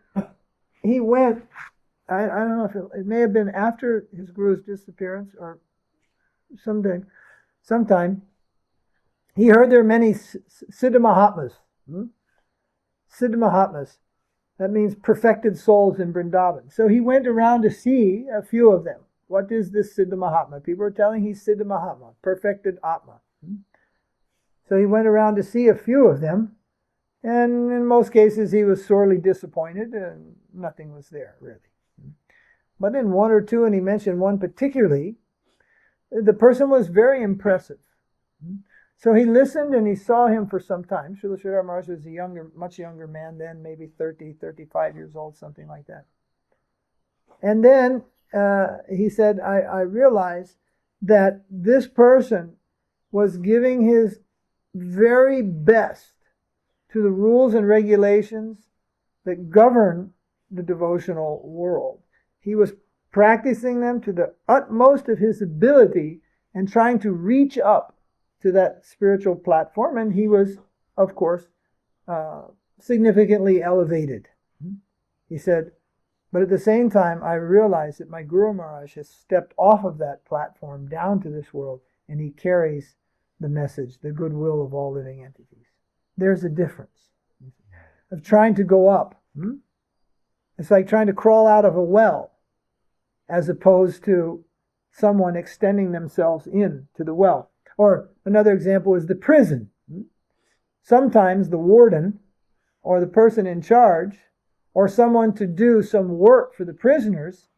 he went, I don't know if it may have been after his guru's disappearance or sometime, he heard there are many siddha-mahātmās. Siddha-mahātmās. That means perfected souls in Vrindavan. So he went around to see a few of them. What is this siddha-mahātmā? People are telling he's siddha-mahātmā, perfected Atma. So he went around to see a few of them, and in most cases he was sorely disappointed, and nothing was there, really. But in one or two, and he mentioned one particularly, the person was very impressive. So he listened and he saw him for some time. Śrīla Mahārāja was a much younger man then, maybe 30, 35 years old, something like that. And then he said, I realized that this person was giving his very best to the rules and regulations that govern the devotional world. He was practicing them to the utmost of his ability and trying to reach up to that spiritual platform, and he was, of course, significantly elevated. He said, but at the same time, I realized that my Guru Maharaj has stepped off of that platform down to this world, and he carries the message, the goodwill of all living entities. There's a difference of trying to go up. It's like trying to crawl out of a well, as opposed to someone extending themselves into the well. Or another example is the prison. Sometimes the warden or the person in charge or someone to do some work for the prisoners,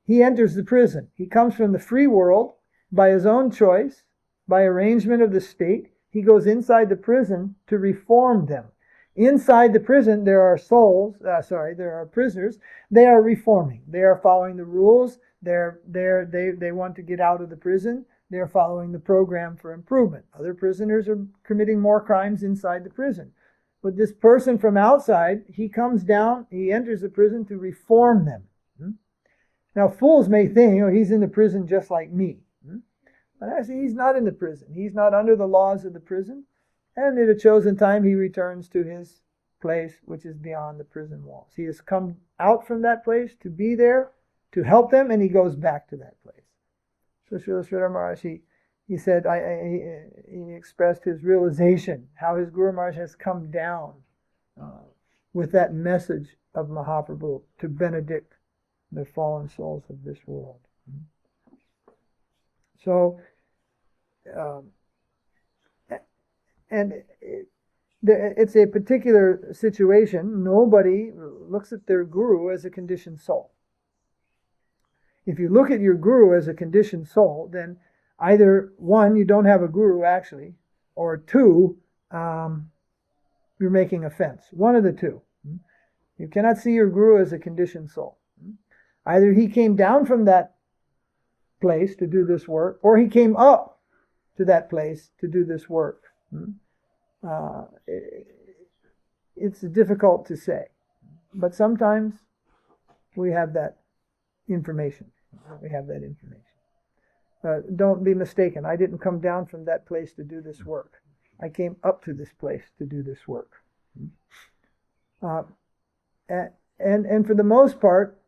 he enters the prison. He comes from the free world by his own choice, by arrangement of the state. He goes inside the prison to reform them. Inside the prison there are there are prisoners. They are reforming. They are following the rules. They want to get out of the prison. They're following the program for improvement. Other prisoners are committing more crimes inside the prison. But this person from outside, he comes down, he enters the prison to reform them. Now, fools may think, he's in the prison just like me. But actually, he's not in the prison. He's not under the laws of the prison. And at a chosen time, he returns to his place, which is beyond the prison walls. He has come out from that place to be there, to help them, and he goes back to that place. So Śrīla Mahārāja, he said, he expressed his realization, how his Guru Maharaj has come down with that message of Mahaprabhu to benedict the fallen souls of this world. So, it's a particular situation. Nobody looks at their Guru as a conditioned soul. If you look at your Guru as a conditioned soul, then either one, you don't have a Guru actually, or two, you're making a fence. One of the two. You cannot see your guru as a conditioned soul. Either he came down from that place to do this work, or he came up to that place to do this work. It's difficult to say. But sometimes we have that information. Don't be mistaken. I didn't come down from that place to do this work. I came up to this place to do this work. And for the most part,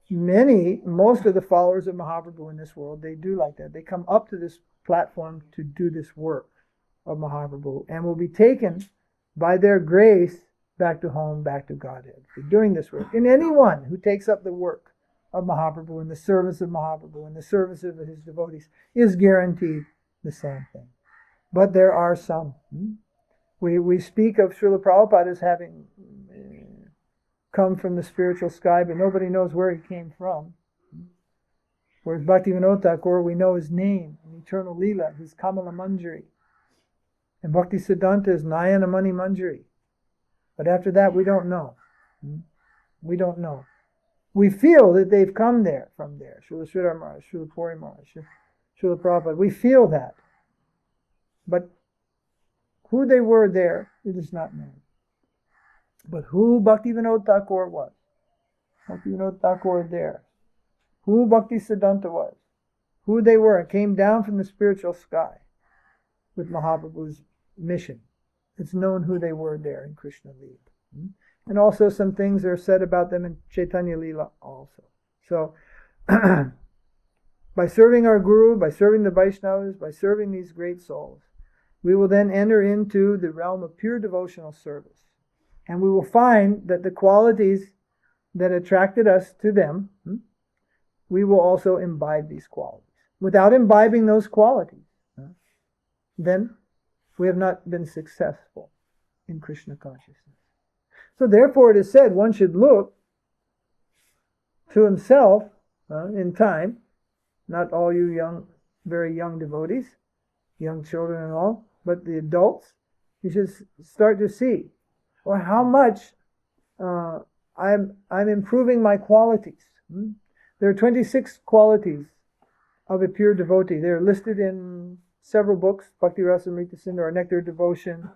most of the followers of Mahaprabhu in this world, they do like that. They come up to this platform to do this work of Mahaprabhu and will be taken by their grace back to home, back to Godhead for doing this work. And anyone who takes up the work of Mahaprabhu in the service of Mahaprabhu, in the service of his devotees, is guaranteed the same thing. But there are some. We speak of Śrīla Prabhupāda as having come from the spiritual sky, but nobody knows where he came from. Whereas Bhaktivinoda Thakur, we know his name, in eternal Leela, his Kamala Manjari. And Bhakti Siddhanta is Nayana Mani Manjari. But after that, we don't know. We don't know. We feel that they've come there, from there. Śrīla Mahārāja, Śrīla Purī Mahārāja, Śrīla Prabhupada. We feel that. But who they were there, it is not known. But who Bhaktivinoda Thakur was, Bhaktivinoda Thakur there, who Bhakti Siddhanta was, who they were, came down from the spiritual sky with Mahaprabhu's mission. It's known who they were there in Krishna Leela. And also some things are said about them in Chaitanya Leela also. So, by serving our Guru, by serving the Vaiṣṇavas, by serving these great souls, we will then enter into the realm of pure devotional service. And we will find that the qualities that attracted us to them, we will also imbibe these qualities. Without imbibing those qualities, then we have not been successful in Krishna consciousness. So therefore it is said one should look to himself in time, not all you young, very young devotees, young children and all, but the adults, you should start to see, or how much I'm improving my qualities. There are 26 qualities of a pure devotee. They're listed in several books, Bhakti Rasamrita Sindhu, or Nectar of Devotion,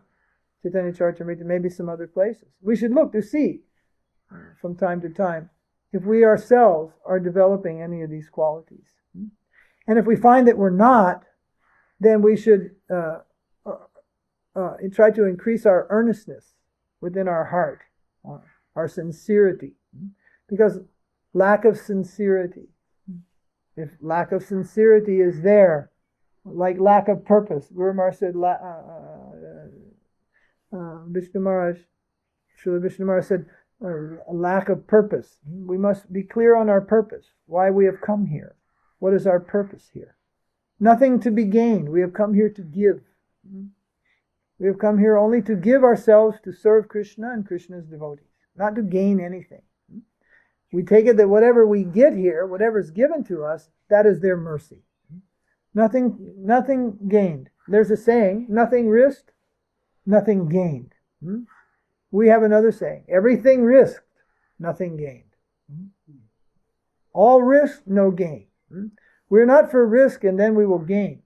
Chaitanya Charitamrita, maybe some other places. We should look to see from time to time if we ourselves are developing any of these qualities. And if we find that we're not, then we should try to increase our earnestness within our heart, our sincerity. Because lack of sincerity, if lack of sincerity is there, like lack of purpose, Guru Maharaj said, Vishnu Maharaj, Srila Vishnu Maharaj said, a lack of purpose. We must be clear on our purpose, why we have come here. What is our purpose here? Nothing to be gained. We have come here to give. We have come here only to give ourselves to serve Krishna and Krishna's devotees, not to gain anything. We take it that whatever we get here, whatever is given to us, that is their mercy. Nothing gained. There's a saying, nothing risked, nothing gained. We have another saying, everything risked, nothing gained. All risk, no gain. We're not for risk and then we will gain.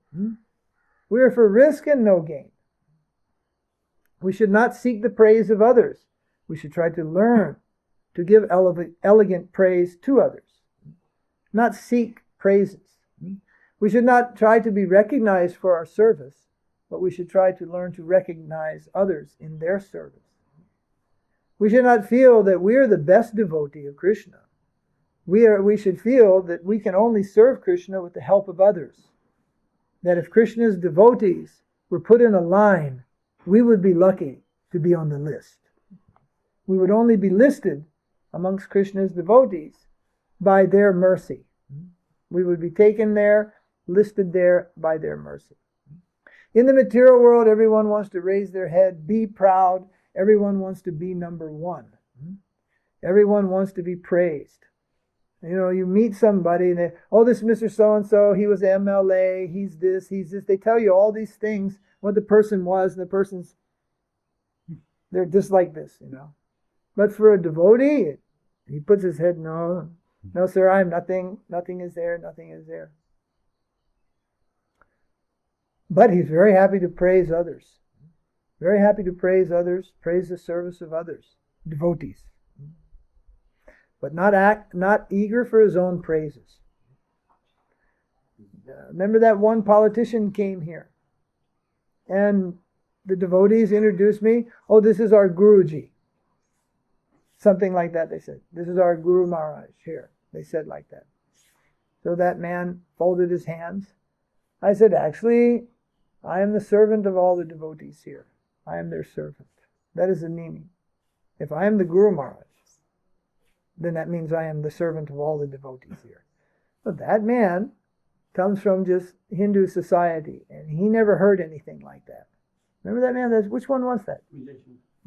We are for risk and no gain. We should not seek the praise of others. We should try to learn to give elegant praise to others, not seek praises. We should not try to be recognized for our service, but we should try to learn to recognize others in their service. We should not feel that we are the best devotee of Krishna. We should feel that we can only serve Krishna with the help of others. That if Krishna's devotees were put in a line, we would be lucky to be on the list. We would only be listed amongst Krishna's devotees by their mercy. We would be taken there, listed there by their mercy. In the material world, everyone wants to raise their head, be proud. Everyone wants to be number one. Everyone wants to be praised. You meet somebody and they, this Mr. So-and-so, he was MLA, he's this. They tell you all these things, what the person was, and the person's They're just like this, But for a devotee, he puts his head, no, sir, I'm nothing. Nothing is there. Nothing is there. But he's very happy to praise others. Very happy to praise others, praise the service of others, devotees. But not eager for his own praises. Remember that one politician came here, and the devotees introduced me. Oh, this is our Guruji. Something like that, they said. This is our Guru Maharaj here. They said like that. So that man folded his hands. I said, actually, I am the servant of all the devotees here. I am their servant. That is the meaning. If I am the Guru Maharaj, then that means I am the servant of all the devotees here. But that man comes from just Hindu society, and he never heard anything like that. Remember that man? Which one was that?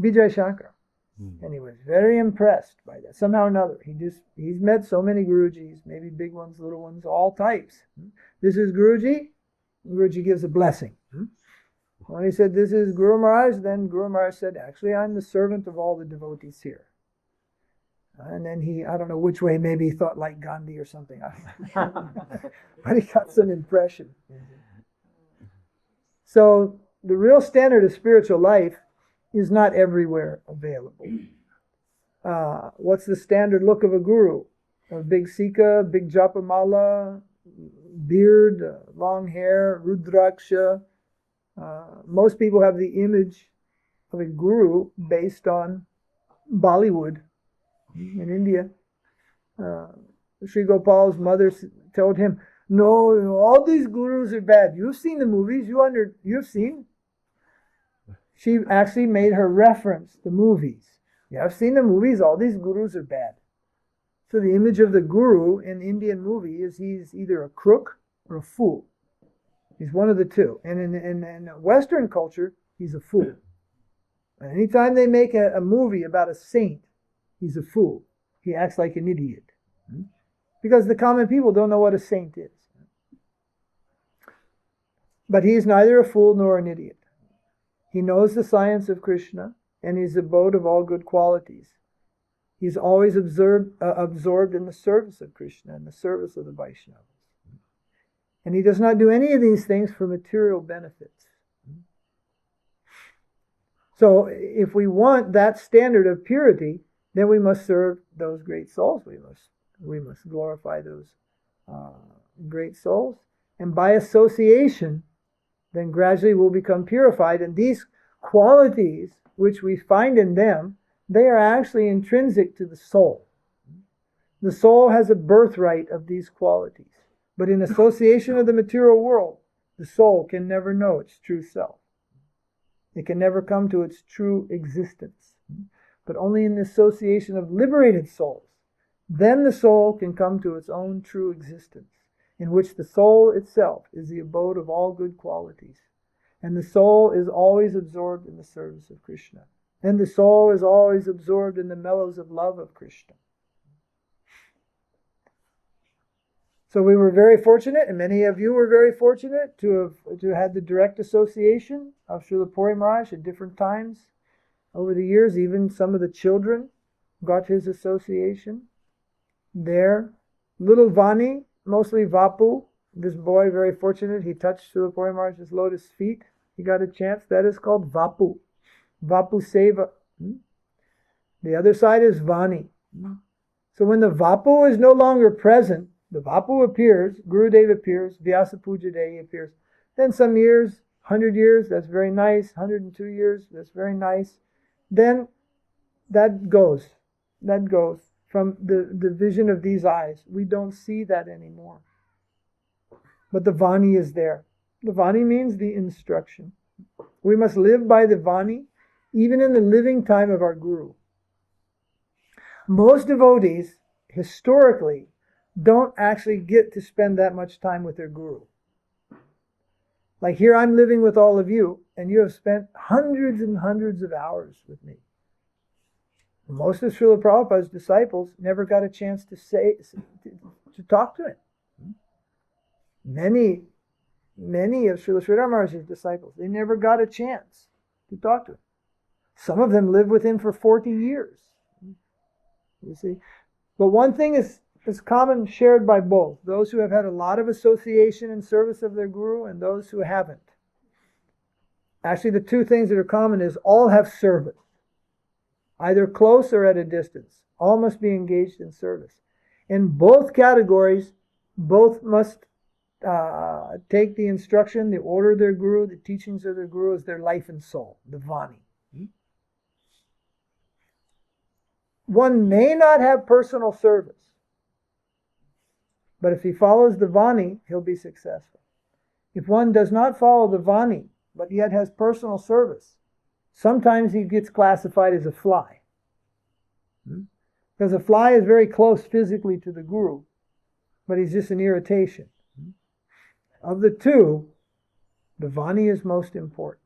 Vijay Shankar. And he was very impressed by that. Somehow or another, he's met so many Gurujis, maybe big ones, little ones, all types. This is Guruji. Guruji gives a blessing. When he said, this is Guru Maharaj, then Guru Maharaj said, actually, I'm the servant of all the devotees here. And then I don't know which way, maybe he thought like Gandhi or something. But he got some impression. So the real standard of spiritual life is not everywhere available. What's the standard look of a guru? A big sika, big japamala, beard, long hair, rudraksha. Most people have the image of a guru based on Bollywood in India. Sri Gopal's mother told him, no, all these gurus are bad. You've seen the movies, you've seen. She actually made her reference the movies. Yeah, I've seen the movies, all these gurus are bad. So the image of the guru in Indian movie is he's either a crook or a fool. He's one of the two. And in Western culture, he's a fool. And anytime they make a movie about a saint, he's a fool. He acts like an idiot. Because the common people don't know what a saint is. But he's neither a fool nor an idiot. He knows the science of Kṛṣna, and he's the abode of all good qualities. He's always absorbed in the service of Kṛṣna and the service of the Vaiṣṇavas. And he does not do any of these things for material benefits. So if we want that standard of purity, then we must serve those great souls. We must glorify those great souls. And by association, then gradually we'll become purified. And these qualities which we find in them, they are actually intrinsic to the soul. The soul has a birthright of these qualities. But in association with the material world, the soul can never know its true self. It can never come to its true existence. But only in the association of liberated souls, then the soul can come to its own true existence, in which the soul itself is the abode of all good qualities. And the soul is always absorbed in the service of Kṛṣna. And the soul is always absorbed in the mellows of love of Kṛṣna. So we were very fortunate, and many of you were very fortunate to have had the direct association of Śrīla Purī Mahārāja at different times over the years. Even some of the children got his association there. Little vāṇī, mostly Vapu, this boy, very fortunate, he touched Śrīla Purī Mahārāja's lotus feet. He got a chance. That is called Vapu. Vapu Seva. The other side is vāṇī. So when the Vapu is no longer present, the Vapu appears, Gurudev appears, Vyāsa Pūjā Day appears. Then some years, 100 years, that's very nice. 102 years, that's very nice. Then that goes. That goes from the vision of these eyes. We don't see that anymore. But the vāṇī is there. The vāṇī means the instruction. We must live by the vāṇī, even in the living time of our Guru. Most devotees, historically, don't actually get to spend that much time with their Guru. Like here I'm living with all of you, and you have spent hundreds and hundreds of hours with me. Most of Śrīla Prabhupāda's disciples never got a chance to talk to him. Many of Śrīla Śrīdhara Mahārāja's disciples, they never got a chance to talk to him. Some of them live with him for 40 years. You see? But one thing is common, shared by both. Those who have had a lot of association and service of their guru and those who haven't. Actually, the two things that are common is all have service. Either close or at a distance. All must be engaged in service. In both categories, both must take the instruction, the order of their guru, the teachings of their guru as their life and soul, the vāṇī. One may not have personal service, but if he follows the vāṇī, he'll be successful. If one does not follow the vāṇī, but yet has personal service, sometimes he gets classified as a fly. Because a fly is very close physically to the guru, but he's just an irritation. Of the two, the vāṇī is most important.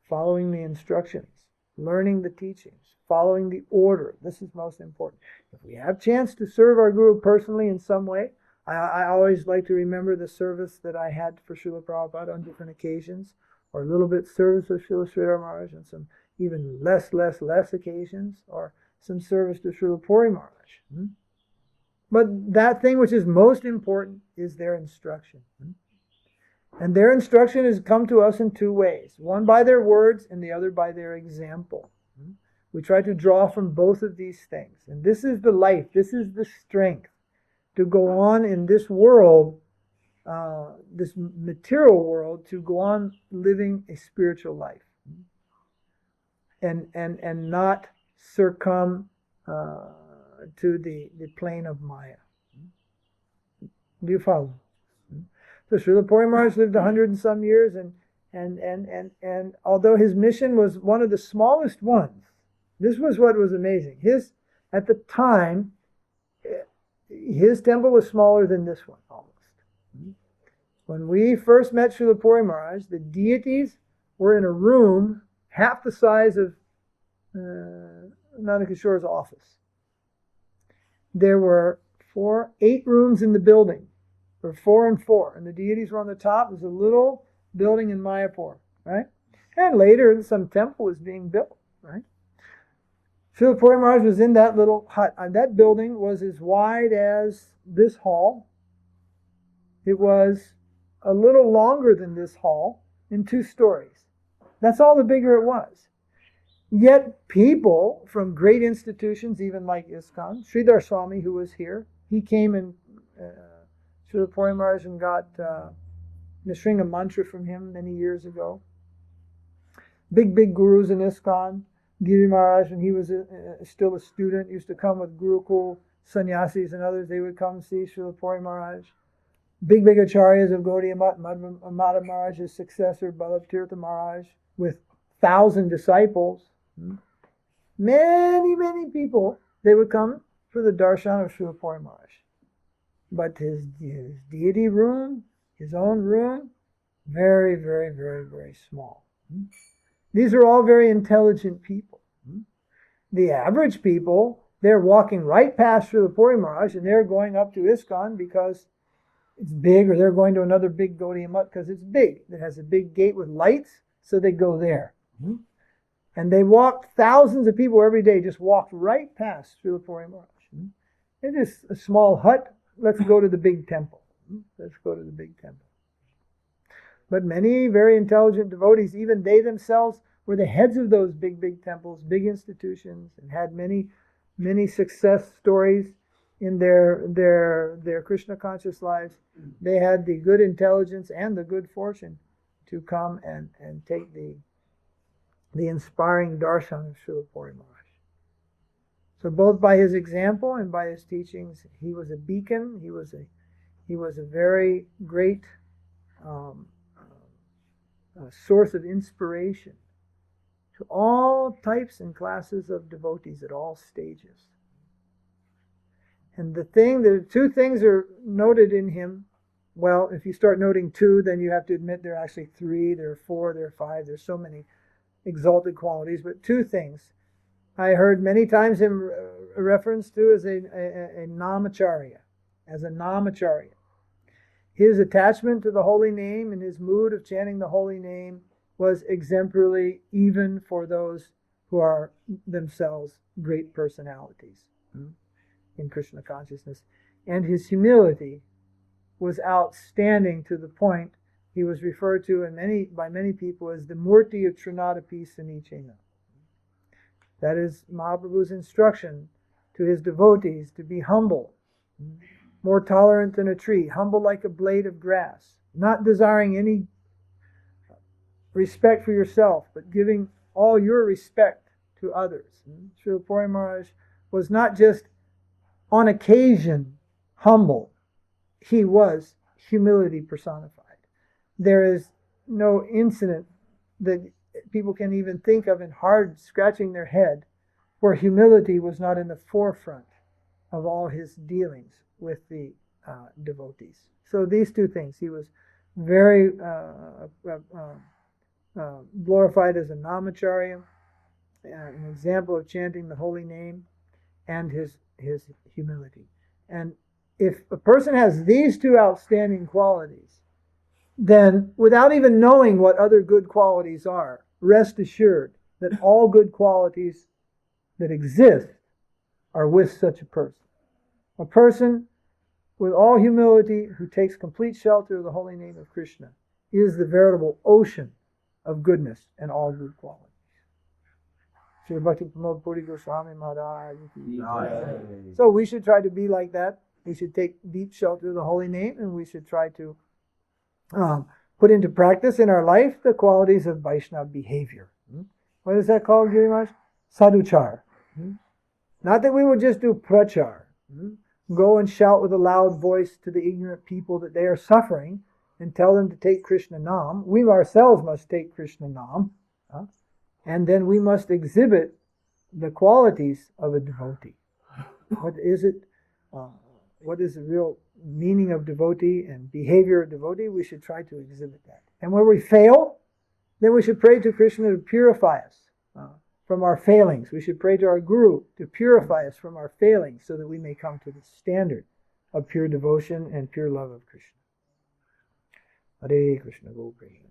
Following the instructions, learning the teachings, following the order. This is most important. If we have chance to serve our guru personally in some way, I always like to remember the service that I had for Śrīla Prabhupāda on different occasions, or a little bit service of Śrīdhara Mahārāja on some even less occasions, or some service to Śrīla Purī Mahārāja. But that thing which is most important is their instruction. And their instruction has come to us in two ways. One by their words and the other by their example. We try to draw from both of these things. And this is the life, this is the strength to go on in this world, this material world, to go on living a spiritual life. And not succumb to the plane of Maya. Do you follow? So Śrīla Purī Mahārāja lived 100 and some years, and although his mission was one of the smallest ones, this was what was amazing. At the time, his temple was smaller than this one, almost. When we first met Śrīla Purī Mahārāja, the deities were in a room half the size of Nanakishore's office. There were 8 rooms in the building, or 4 and 4, and the deities were on the top. It was a little building in Mayapur, right? And later, some temple was being built, right? Śrīla Purī Mahārāja was in that little hut. That building was as wide as this hall. It was a little longer than this hall, in 2 stories. That's all the bigger it was. Yet people from great institutions, even like ISKCON, Sridhar Swami, who was here, he came and Śrīla Purī Mahārāja and got Narasingha mantra from him many years ago. Big gurus in ISKCON. Giri Maharaj, when he was still a student, used to come with Gurukul sannyasis and others. They would come see Śrīla Purī Mahārāja. Big acharyas of Gauḍīya Mata Maharaj's successor, Ballabh Maharaj, with 1,000 disciples. Many people, they would come for the Darśana of Śrīla Purī Mahārāja. But his deity room, his own room, very small. These are all very intelligent people. The average people, they're walking right past Śrīla Purī Mahārāja and they're going up to ISKCON because it's big, or they're going to another big Gauḍīya Mutt because it's big. It has a big gate with lights, so they go there. And they walked, thousands of people every day just walked right past Śrīla Purī Mahārāja. It's just a small hut. Let's go to the big temple. Let's go to the big temple. But many very intelligent devotees, even they themselves, were the heads of those big temples, big institutions, and had many success stories in their Kṛṣna conscious lives. They had the good intelligence and the good fortune to come and take the inspiring darshan of Śrīla Purī Mahārāja. So both by his example and by his teachings, he was a beacon. He was a very great source of inspiration to all types and classes of devotees at all stages. And the 2 things are noted in him. Well, if you start noting 2, then you have to admit there are actually 3, there are 4, there are 5, there's so many exalted qualities, but 2 things. I heard many times him referenced to as a namacharya, as a namacharya. His attachment to the holy name and his mood of chanting the holy name was exemplary even for those who are themselves great personalities in Krishna consciousness. And his humility was outstanding to the point he was referred to by many people as the Murti of Trinadapi Sanichena. That is Mahaprabhu's instruction to his devotees to be humble, more tolerant than a tree, humble like a blade of grass, not desiring any respect for yourself, but giving all your respect to others. Śrīla Purī Mahārāja was not just on occasion humble, he was humility personified. There is no incident that people can even think of in hard scratching their head where humility was not in the forefront of all his dealings with the devotees. So these two things, he was very glorified as a namacharya, an example of chanting the holy name, and his humility. And if a person has these two outstanding qualities, then without even knowing what other good qualities are, rest assured that all good qualities that exist are with such a person. A person with all humility who takes complete shelter of the holy name of Kṛṣna is the veritable ocean of goodness and all good qualities. Śrīla Bhakti Pramoda Puri Gosvāmī Mahārāja. So we should try to be like that. We should take deep shelter of the holy name, and we should try to put into practice in our life the qualities of Vaiṣṇava behavior. What is that called, Girimash? Sadācāra. Not that we would just do prachar. Go and shout with a loud voice to the ignorant people that they are suffering and tell them to take Kṛṣna Nam. We ourselves must take Kṛṣna Nam. And then we must exhibit the qualities of a devotee. What is it? What is the real meaning of devotee and behavior of devotee? We should try to exhibit that. And where we fail, then we should pray to Kṛṣna to purify us from our failings. We should pray to our Guru to purify us from our failings so that we may come to the standard of pure devotion and pure love of Kṛṣna. Hare Krishna, Go Krishna.